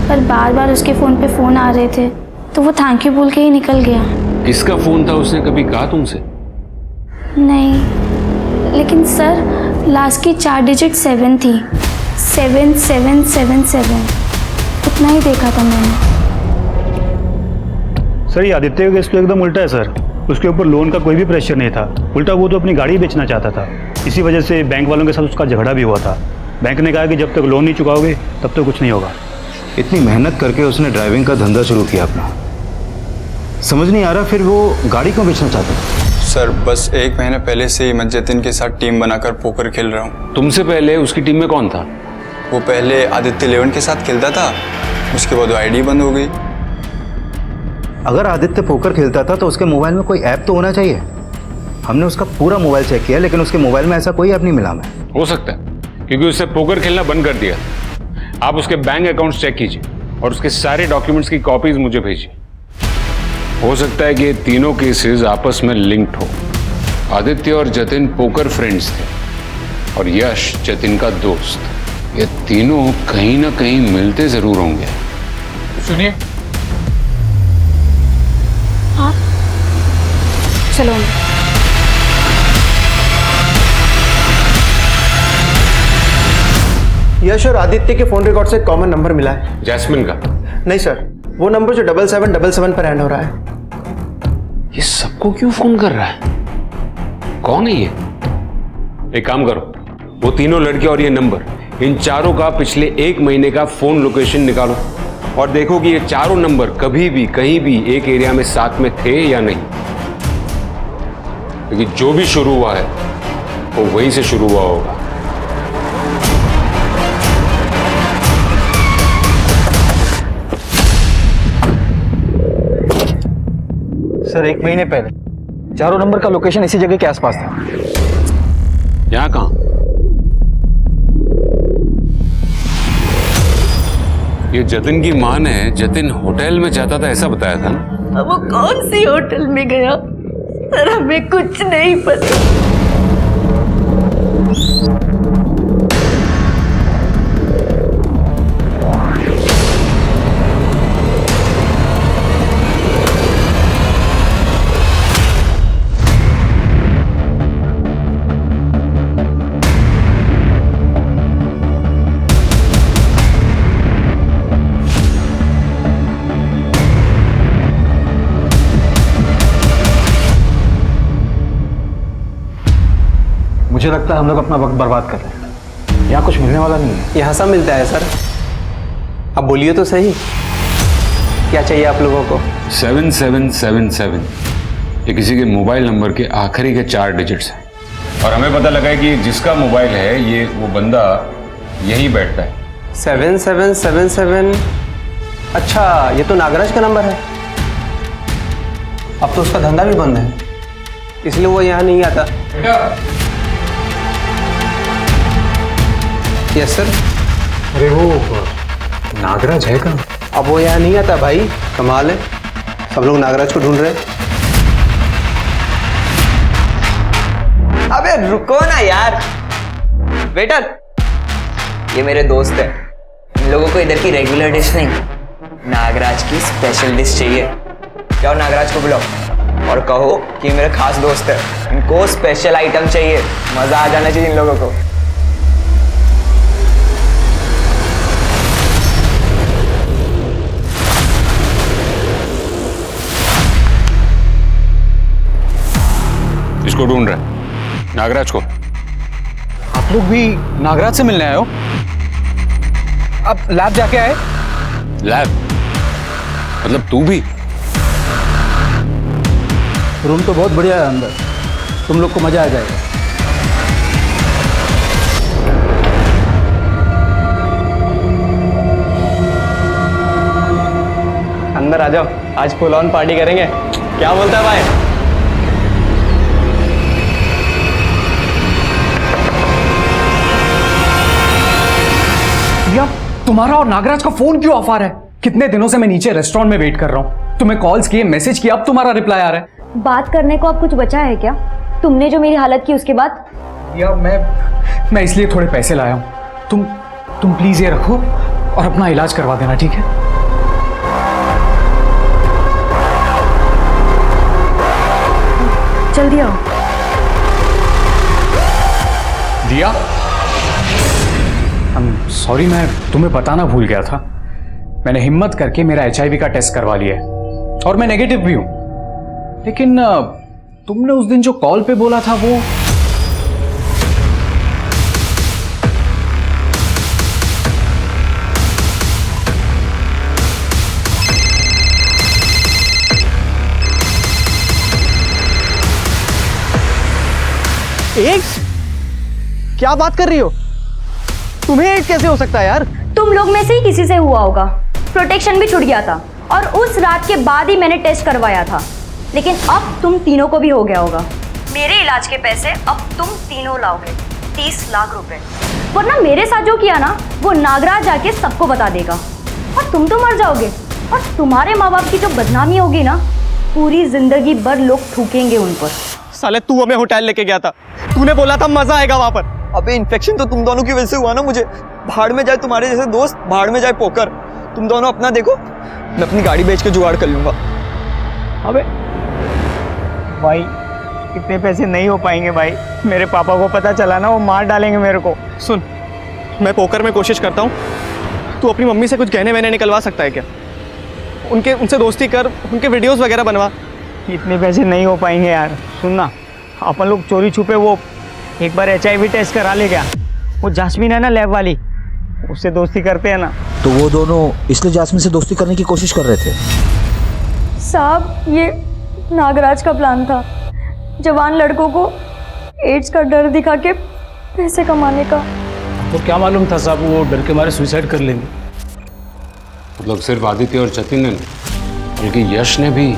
पर बार बार उसके फ़ोन पे फ़ोन आ रहे थे, तो वो थैंक यू बोल के ही निकल गया। किसका फ़ोन था, उसने कभी कहा तुमसे? नहीं, लेकिन सर लास्ट की 4 डिजिट 7 थी। 7777, उतना ही देखा था मैंने। सर ये आदित्य का केस तो एकदम उल्टा है सर। उसके ऊपर लोन का कोई भी प्रेशर नहीं था, उल्टा वो तो अपनी गाड़ी बेचना चाहता था। इसी वजह से बैंक वालों के साथ उसका झगड़ा भी हुआ था। बैंक ने कहा कि जब तक लोन नहीं चुकाओगे तब तक कुछ नहीं होगा। इतनी मेहनत करके उसने ड्राइविंग का धंधा शुरू किया अपना, समझ नहीं आ रहा फिर वो गाड़ी क्यों बेचना चाहता था? सर बस 1 महीने पहले से मैं जतिन के साथ टीम बनाकर पोकर खेल रहा हूँ। तुमसे पहले उसकी टीम में कौन था? वो पहले आदित्य 11 के साथ खेलता था, उसके बाद वो आईडी बंद हो गई। अगर आदित्य पोकर खेलता था तो उसके मोबाइल में कोई ऐप तो होना चाहिए। हमने उसका पूरा मोबाइल चेक किया लेकिन उसके मोबाइल में ऐसा कोई ऐप नहीं मिला हमें। हो सकता है क्योंकि उससे पोकर खेलना बंद कर दिया। आप उसके बैंक अकाउंट्स चेक कीजिए और उसके सारे डॉक्यूमेंट्स की कॉपीज मुझे भेजिए। हो सकता है कि ये तीनों केसेस आपस में लिंक्ड हो। आदित्य और जतिन पोकर फ्रेंड्स थे और यश जतिन का दोस्त। ये तीनों कहीं ना कहीं मिलते जरूर होंगे। सुनिए, हाँ चलो। यश और आदित्य के फोन रिकॉर्ड से एक कॉमन नंबर मिला है। जैस्मिन का? नहीं सर, वो नंबर जो 7777 पर एंड हो रहा है। ये सबको क्यों फोन कर रहा है? कौन है ये? एक काम करो, वो तीनों लड़के और ये नंबर, इन चारों का पिछले 1 महीने का फोन लोकेशन निकालो और देखो कि ये चारों नंबर कभी भी कहीं भी एक एरिया में साथ में थे या नहीं। क्योंकि जो भी शुरू हुआ है वो वहीं से शुरू हुआ होगा। सर 1 महीने पहले चारों नंबर का लोकेशन इसी जगह के आसपास था। यहाँ कहाँ? ये जतिन की मां ने जतिन होटल में जाता था ऐसा बताया था ना? अब वो कौन सी होटल में गया सर, हमें कुछ नहीं पता। मुझे लगता है हम लोग अपना वक्त बर्बाद कर रहे हैं। यहाँ कुछ मिलने वाला नहीं है। यहाँ सब मिलता है सर। अब बोलिए तो सही, क्या चाहिए आप लोगों को? 7777 ये किसी के मोबाइल नंबर के आखिरी के 4 डिजिट्स हैं और हमें पता लगा है कि जिसका मोबाइल है ये वो बंदा यहीं बैठता है। 7777। अच्छा, ये तो नागराज का नंबर है। अब तो उसका धंधा भी बंद है, इसलिए वो यहाँ नहीं आता। Yes sir. अरे वो नागराज है कहाँ? अब वो यहाँ नहीं आता भाई, कमाल है, सब लोग नागराज को ढूंढ रहे हैं। अबे रुको ना यार, वेटर, ये मेरे दोस्त है। इन लोगों को इधर की रेगुलर डिश नहीं, नागराज की स्पेशल डिश चाहिए। जाओ नागराज को बुलाओ और कहो कि मेरे खास दोस्त है, इनको स्पेशल आइटम चाहिए। मजा आ जाना चाहिए इन लोगों को। इसको ढूंढ रहे हैं, नागराज को। आप लोग भी नागराज से मिलने आए हो? अब लैब जाके आए? लैब? मतलब तू भी? रूम तो बहुत बढ़िया है अंदर, तुम लोग को मजा आ जाएगा। अंदर आ जाओ, आज फुल ऑन पार्टी करेंगे। क्या बोलता है भाई? भैया, तुम्हारा और नागराज का फोन क्यों ऑफ आ रहा है? कितने दिनों से मैं नीचे रेस्टोरेंट में वेट कर रहा हूँ, तुम्हें कॉल्स किए, मैसेज किया, अब तुम्हारा रिप्लाई आ रहा है। बात करने को अब कुछ बचा है क्या? तुमने जो मेरी हालत की उसके बाद? भैया मैं इसलिए थोड़े पैसे लाया हूँ, तुम प्लीज ये रखो और अपना इलाज करवा देना, ठीक है? जल्दी आओ। दिया, सॉरी, मैं तुम्हें बताना भूल गया था। मैंने हिम्मत करके मेरा HIV का टेस्ट करवा लिया है और मैं नेगेटिव भी हूं। लेकिन तुमने उस दिन जो कॉल पे बोला था वो एड्स? क्या बात कर रही हो? तुम्हें एड्स कैसे हो सकता है यार? तुम लोग में से ही किसी से हुआ होगा। प्रोटेक्शन भी छूट गया था और उस रात के बाद ही मैंने टेस्ट करवाया था। लेकिन अब तुम तीनों को भी हो गया होगा। मेरे इलाज के पैसे अब तुम तीनों लाओगे, 30 लाख रुपए। वरना मेरे साथ जो किया ना वो नागराज आके सबको बता देगा और तुम तो मर जाओगे और तुम्हारे माँ बाप की जो बदनामी होगी ना, पूरी जिंदगी भर लोग थूकेंगे उन पर। साले तू हमें होटल लेके गया था, तूने बोला था मजा आएगा वहां पर। अबे इन्फेक्शन तो तुम दोनों की वजह से हुआ ना मुझे। भाड़ में जाए तुम्हारे जैसे दोस्त, भाड़ में जाए पोकर। तुम दोनों अपना देखो, मैं अपनी गाड़ी बेच के जुगाड़ कर लूंगा। अबे भाई इतने पैसे नहीं हो पाएंगे भाई, मेरे पापा को पता चला ना वो मार डालेंगे मेरे को। सुन, मैं पोकर में कोशिश करता हूँ, तू अपनी मम्मी से कुछ गहने वहने निकलवा सकता है क्या? उनसे दोस्ती कर, उनके वीडियोस वगैरह बनवा। इतने पैसे नहीं हो पाएंगे यार। सुनना, अपन लोग चोरी छुपे वो एक बार HIV टेस्ट करा ले क्या? वो जास्मीन है ना लैब वाली, उससे दोस्ती करते हैं ना। तो वो दोनों इसलिए जास्मीन से दोस्ती करने की कोशिश कर रहे थे? साहब, ये नागराज का प्लान था, जवान लड़कों को एड्स का डर दिखा के पैसे कमाने का। आपको क्या मालूम था साहब वो डर के मारे सुसाइड कर लेंगे? मतलब सिर्फ आदित्य और जतिन ने नहीं, बल्कि यश ने भी।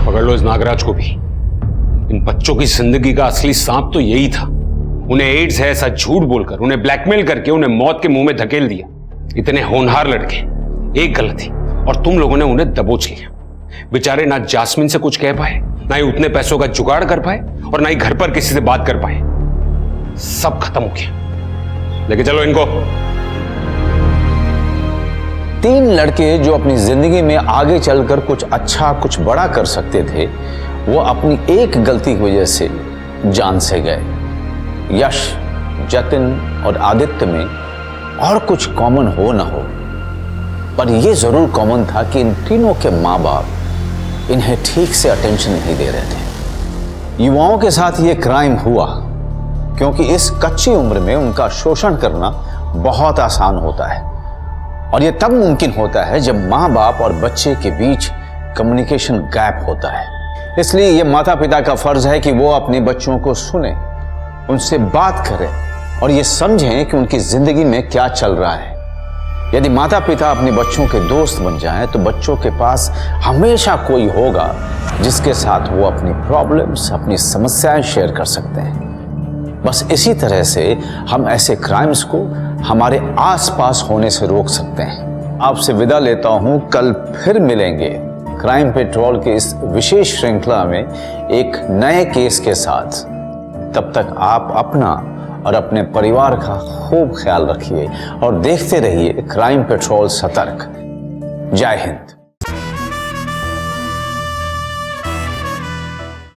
पकड़ लो इस नागराज को भी। इन बच्चों की जिंदगी का असली सांप तो यही था। उन्हें एड्स है ऐसा झूठ बोलकर, उन्हें ब्लैकमेल करके उन्हें मौत के मुंह में धकेल दिया। इतने होनहार लड़के, एक गलती और तुम लोगों ने उन्हें दबोच लिया। बेचारे ना जास्मिन से कुछ कह पाए, ना ही उतने पैसों का जुगाड़ कर पाए, और ना ही घर पर किसी से बात कर पाए। सब खत्म हो गया। लेके चलो इनको। 3 लड़के जो अपनी जिंदगी में आगे चलकर कुछ अच्छा कुछ बड़ा कर सकते थे, वो अपनी एक गलती की वजह से जान से गए। यश, जतिन और आदित्य में और कुछ कॉमन हो ना हो, पर यह जरूर कॉमन था कि इन तीनों के माँ बाप इन्हें ठीक से अटेंशन नहीं दे रहे थे। युवाओं के साथ ये क्राइम हुआ क्योंकि इस कच्ची उम्र में उनका शोषण करना बहुत आसान होता है, और यह तब मुमकिन होता है जब माँ बाप और बच्चे के बीच कम्युनिकेशन गैप होता है। इसलिए यह माता पिता का फर्ज है कि वो अपने बच्चों को सुने, उनसे बात करें और ये समझें कि उनकी जिंदगी में क्या चल रहा है। यदि माता पिता अपने बच्चों के दोस्त बन जाएं, तो बच्चों के पास हमेशा कोई होगा जिसके साथ वो अपनी प्रॉब्लम्स, अपनी समस्याएं शेयर कर सकते हैं। बस इसी तरह से हम ऐसे क्राइम्स को हमारे आसपास होने से रोक सकते हैं। आपसे विदा लेता हूं, कल फिर मिलेंगे क्राइम पेट्रोल के इस विशेष श्रृंखला में एक नए केस के साथ। तब तक आप अपना और अपने परिवार का खूब ख्याल रखिए और देखते रहिए क्राइम पेट्रोल सतर्क। जय हिंद।